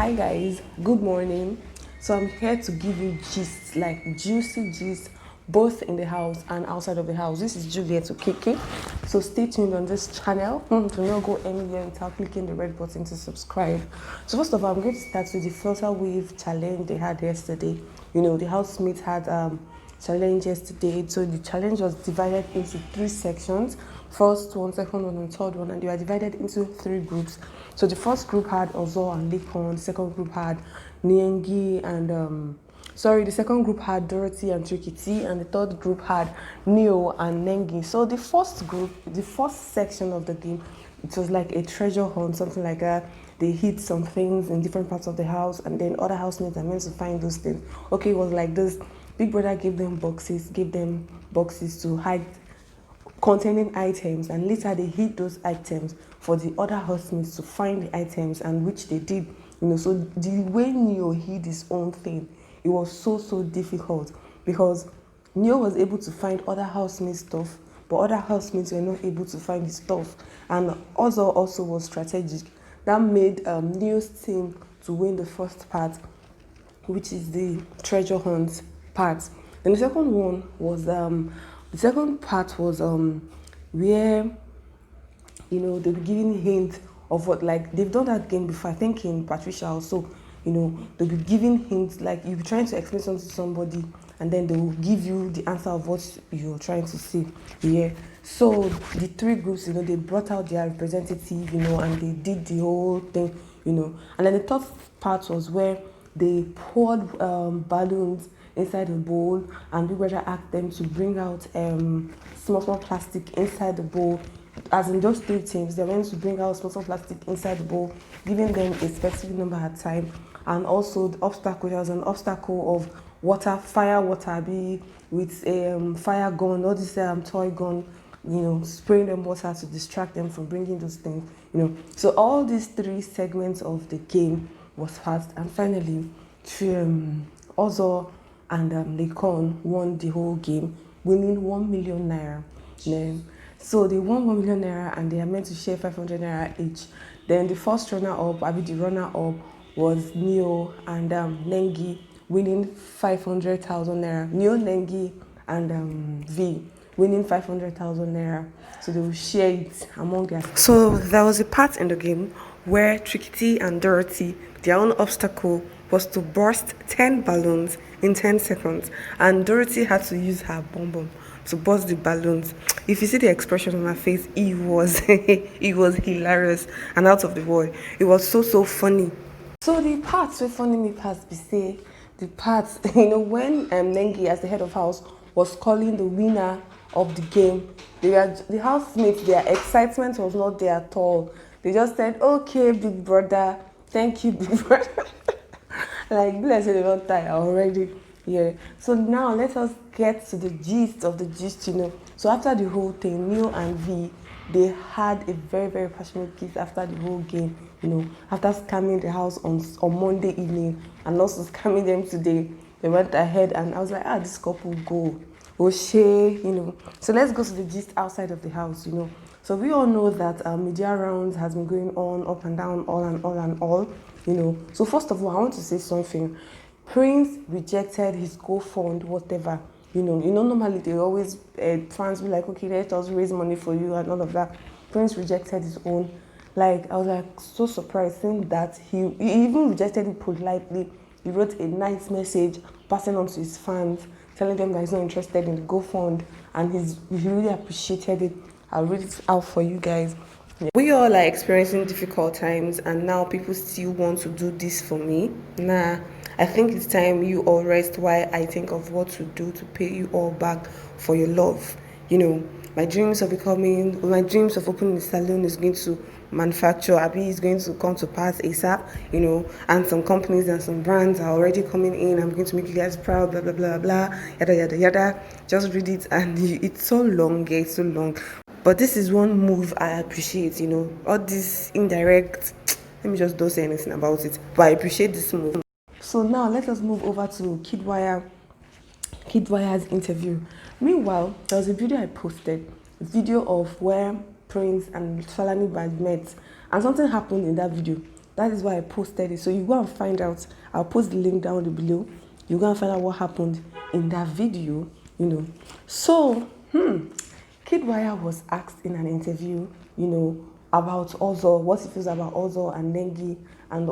Hi guys, good morning. So I'm here to give you gist, like juicy gist, both in the house and outside of the house. This is Juliet Okeke. So stay tuned on this channel. Do not go anywhere without clicking the red button to subscribe. So first of all, I'm going to start with the filter wave challenge they had yesterday. The housemates had challenge yesterday. So the challenge was divided into 3 sections. First one, second one, and third one, and they were divided into 3 groups. So the first group had Ozo and Laycon, the second group had Nengi and the second group had Dorothy and Trikytee, and the third group had Neo and Nengi. So the first group, the first section of the game, it was like a treasure hunt, something like that. They hid some things in different parts of the house, and then other housemates are meant to find those things. Okay, it was like this. Big brother gave them boxes to hide containing items, and later they hid those items for the other housemates to find the items, and which they did. So the way Neo hid his own thing, it was so difficult because Neo was able to find other housemates' stuff, but other housemates were not able to find his stuff. And also was strategic. That made Neo's team to win the first part, which is the treasure hunt part. Then the second one was the second part was where they were giving hints of what, like they've done that game before. I think in Patricia also, they'll be giving hints, like you'll be trying to explain something to somebody, and then they will give you the answer of what you're trying to say. Yeah. So the 3 groups, they brought out their representative, and they did the whole thing, And then the third part was where they poured balloons inside a bowl, and Big Brother asked them to bring out small plastic inside the bowl. As in those 3 teams, they went to bring out small plastic inside the bowl, giving them a specific number at time. And also the obstacle, there was an obstacle of fire water, be with a fire gun, or this toy gun, spraying them water to distract them from bringing those things, So all these 3 segments of the game was passed, and finally, Ozo and Laycon won the whole game, winning 1 million naira. So they won 1 million naira, and they are meant to share 500 naira each. Then the first runner-up, the runner-up was Neo and Nengi, winning 500,000 naira. Neo, Nengi, and V winning 500,000 naira. So they will share it among their. So there was a part in the game where Trikytee and Dorothy, their own obstacle was to burst 10 balloons in 10 seconds, and Dorothy had to use her bomb to burst the balloons. If you see the expression on my face, it was it was hilarious and out of the world. It was so funny. So the parts were funny me past be say the parts when Nengi, as the head of house, was calling the winner of the game, the housemates, their excitement was not there at all. They just said, "Okay, big brother, thank you, big brother." Like, let's say they don't tire already. Yeah. So now let us get to the gist of the gist, So after the whole thing, Neo and V, they had a very passionate kiss after the whole game, after scamming the house on Monday evening and also scamming them today. They went ahead, and I was like, this couple go. O'Shea, So let's go to the gist outside of the house, So we all know that media rounds has been going on, up and down, all. So first of all, I want to say something. Prince rejected his GoFund, whatever. Normally they always, fans be like, okay, let us raise money for you and all of that. Prince rejected his own. Like, I was like so surprised seeing that he even rejected it politely. He wrote a nice message, passing on to his fans, telling them that he's not interested in the GoFund, and he really appreciated it. I'll read it out for you guys. We all are experiencing difficult times, and now people still want to do this for me. Nah, I think it's time you all rest while I think of what to do to pay you all back for your love. My dreams of opening a salon is going to manufacture. Abi is going to come to pass ASAP, and some companies and some brands are already coming in. I'm going to make you guys proud, blah, blah, blah, blah, yada. Just read it, and it's so long, it's so long. But this is one move I appreciate, all this indirect, let me just don't say anything about it, but I appreciate this move. So now let us move over to Kiddwaya's interview. Meanwhile, there was a video I posted, a video of where Prince and tolanibaj met, and something happened in that video. That is why I posted it. So you go and find out. I'll post the link down below. You go and find out what happened in that video, So, Kiddwaya was asked in an interview, about Ozo, what he feels about Ozo and Nengi and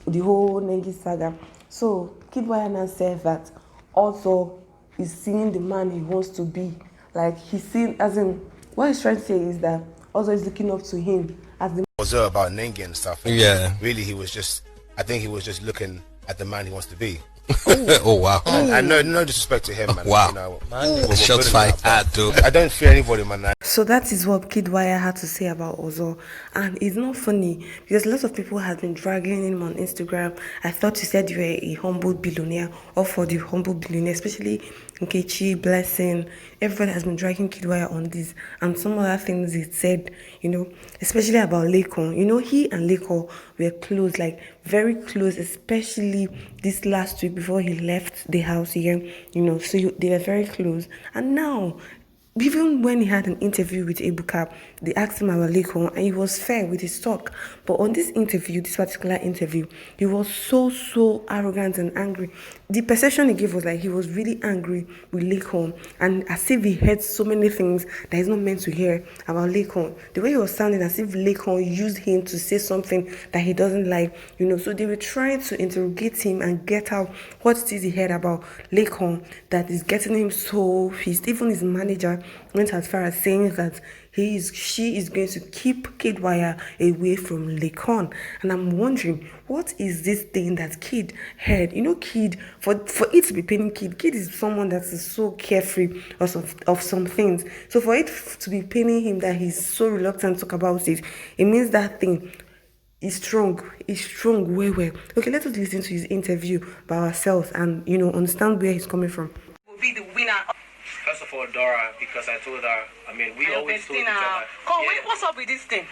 the whole Nengi saga. So, Kiddwaya now said that Ozo is seeing the man he wants to be. Like, he's seeing, as in, what he's trying to say is that Ozo is looking up to him as the Ozo about Nengi and stuff. And yeah. Really, I think he was just looking at the man he wants to be. Oh wow! And no disrespect to him, man. Wow, shots fired. I don't fear anybody, man. So that is what Kiddwaya had to say about Ozo, and it's not funny because lots of people have been dragging him on Instagram. I thought you said you were a humble billionaire, or for the humble billionaire, especially Nkechi, Blessing. Everybody has been dragging Kiddwaya on this, and some other things he said, especially about laycon. He and laycon were close, like very close, especially this last week before he left the house again. So they were very close, and now. Even when he had an interview with Ebuka, they asked him about laycon, and he was fair with his talk. But on this particular interview, he was so arrogant and angry. The perception he gave was like he was really angry with laycon, and as if he heard so many things that he's not meant to hear about laycon. The way he was sounding, as if laycon used him to say something that he doesn't like, So they were trying to interrogate him and get out what it is he heard about laycon that is getting him so pissed. Even his manager went as far as saying that she is going to keep Kiddwaya away from laycon. And I'm wondering, what is this thing that Kid heard? Kid, for it to be paining Kid is someone that is so carefree of some things. So for it to be paining him that he's so reluctant to talk about it means that thing is strong. It's strong, well. Okay, let us listen to his interview by ourselves and understand where he's coming from. Will be the winner. First of all, Dora, because I told her, we always told each other. Wait, what's up with this thing?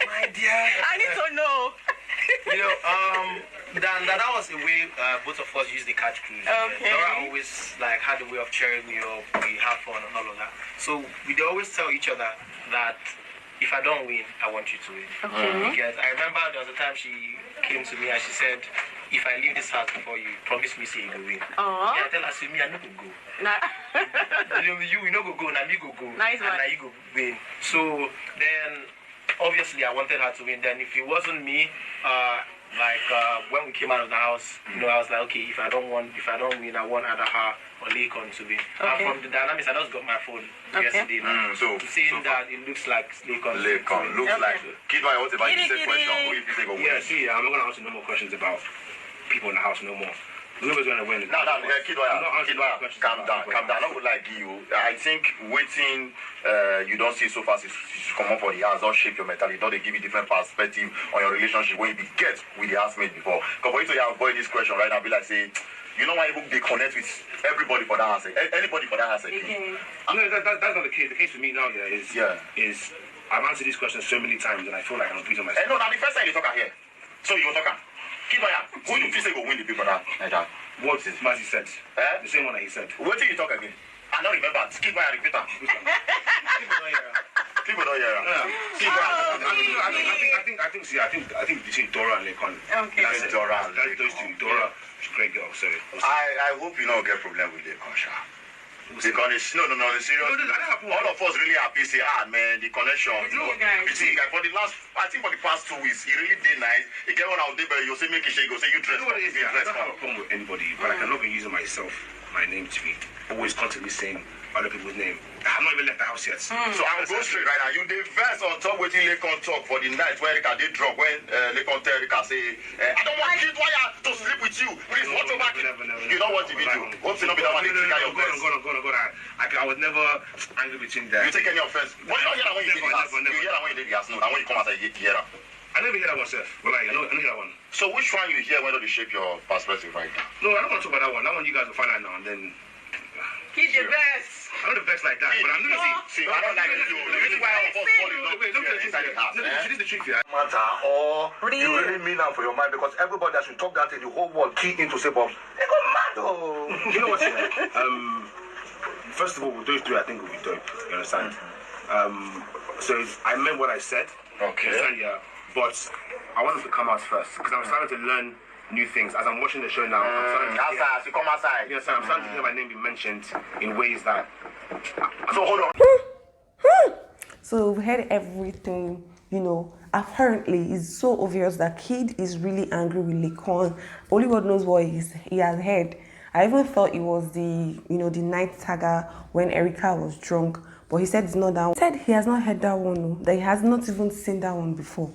My dear. I need to know. That was the way both of us used the catch cruise. Okay. Dora always had a way of cheering me up. We have fun and all of that. So we'd always tell each other that if I don't win, I want you to win. Okay. Because I remember there was a time she came to me and she said, if I leave this house before you, promise me say you will win. Uh-huh. Yeah, I tell her, say me, I no go go. You no go go, now me go go. Nice one. And now you go win. So then, obviously, I wanted her to win. Then if it wasn't me, when we came out of the house, I was like, okay, if I don't win, I want either her or laycon to win. Okay. And from the dynamics, I just got my phone yesterday. So that it looks like laycon. Laycon looks like. Kiddwaya, what about you say question? Who if you say go win? Yeah, see, I'm not gonna answer no more questions about people in the house no more. Whoever's gonna win. No, Kiddwaya, calm down. I don't like you. I think waiting, you don't see so fast is come up for the house, don't shape your mentality, don't they give you different perspective on your relationship when you get with the housemate before. Because for you to avoid this question right now, be like say, why they connect with everybody for that house, anybody for that house. No, that's not the case. The case for me now, is I've answered these questions so many times and I feel like I'm repeating myself. No, now the first time you talk here, so you talk. Kiddwaya, who you feel say go win the people now? What Mazi said? The same one that he said. What did you talk again? I don't remember. Kiddwaya, repeat that. People don't hear. I think between Dora and laycon. Okay. That's Dora and laycon. Those two. Dora, she's a great girl. So I hope you don't get problem with laycon, Sha. Because it's no, serious. All of us really happy. Say, man, the connection. Between you guys for the past 2 weeks, he really did nice. He get one out there, you say make it shake. You say you dress. You know what it is? I don't have a problem with anybody, but I cannot be using my name to be always constantly saying other people's name. I have not even left the house yet. So I'm go straight right now. You the verse on top waiting laycon talk for the night where Erika did drunk when laycon tell Erika say, I don't want Kiddwaya to sleep with you. Please watch over it. You don't watch the video. Hope you not be that one. I was never angry between them. You take any offense. But you don't hear that when you did the house. You hear that when you did the house. No, that when you come out and you hear that. I never hear that myself. Well, I don't hear that one. So which one you hear when they shape your perspective right now? No, I don't want to talk about that one. That one you guys will find out now and then. He's the best. I'm not the best like that, but I'm not see. I don't like you. The reason why all of us fall in love with you inside the house. This is the truth, yeah. Matter or you really mean that for your mind because everybody that should talk that in the whole world key into say, Bob, they go mad. Oh, you know what's first of all, with those three, I think will be dope. You understand? So I meant what I said. Okay. You understand, yeah. But I wanted to come out first because I'm starting to learn new things. As I'm watching the show now, I'm starting to Outside, so come outside. I'm starting to hear my name be mentioned in ways that... So hold on. So we've heard everything, you know. Apparently, it's so obvious that Kid is really angry with laycon. Only God knows what he has heard. I even thought it was the night saga when Erica was drunk, but he said it's not that one. He said he has not heard that one, no, that he has not even seen that one before.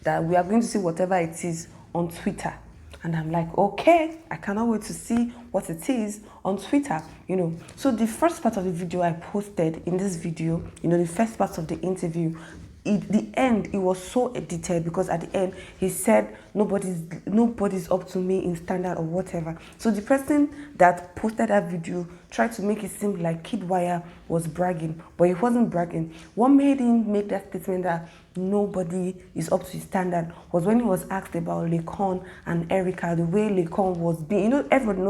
That we are going to see whatever it is on Twitter. And I'm like, okay, I cannot wait to see what it is on Twitter, you know. So the first part of the video I posted in this video, you know, the first part of the interview, the end, it was so edited because at the end he said nobody's up to me in standard or whatever. So the person that posted that video tried to make it seem like Kiddwaya was bragging, but he wasn't bragging. What made him make that statement that nobody is up to his standard was when he was asked about laycon and Erica, the way laycon was being, you know, everyone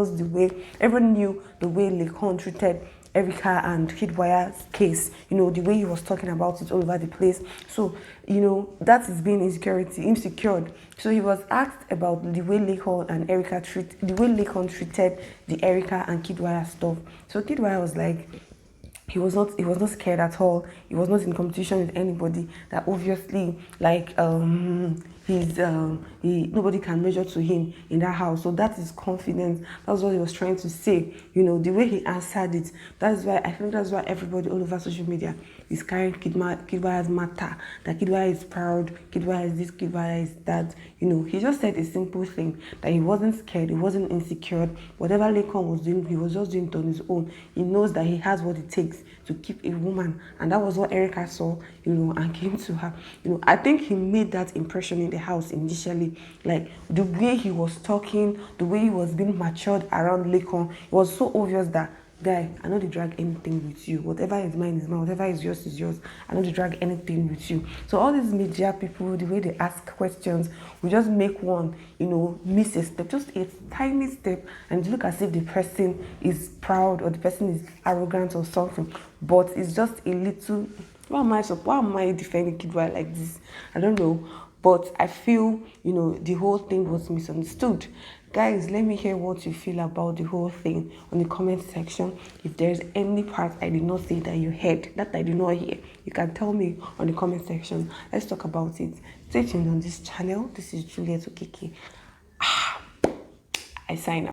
knew the way laycon treated Erica and Kiddwaya's case, you know, the way he was talking about it all over the place. So, you know, that is being insecure. So he was asked about the way laycon and Erica laycon treated the Erica and Kiddwaya stuff. So Kiddwaya was like, he was not scared at all. He was not in competition with anybody. That obviously, like, nobody can measure to him in that house. So that is confidence. That's what he was trying to say. You know, the way he answered it. That's why I think that's why everybody all over social media is carrying Kiddwaya's matter. That Kiddwaya is proud. Kiddwaya is this. Kiddwaya is that. You know, he just said a simple thing, that he wasn't scared. He wasn't insecure. Whatever laycon was doing, he was just doing it on his own. He knows that he has what it takes to keep a woman, and that was what Erica saw, you know, and came to her. You know, I think he made that impression in the house initially, like the way he was talking, the way he was being matured around laycon. It was so obvious that, guy, I know they drag anything with you. Whatever is mine is mine. Whatever is yours. I know they drag anything with you. So all these media people, the way they ask questions, we just make one, you know, miss a step, just a tiny step, and look as if the person is proud or the person is arrogant or something. But it's just a little. Why am I defending Kiddwaya like this? I don't know. But I feel, you know, the whole thing was misunderstood. Guys, let me hear what you feel about the whole thing on the comment section. If there's any part I did not say that you heard, that I did not hear, you can tell me on the comment section. Let's talk about it. Stay tuned on this channel. This is Juliet Okeke. I sign out.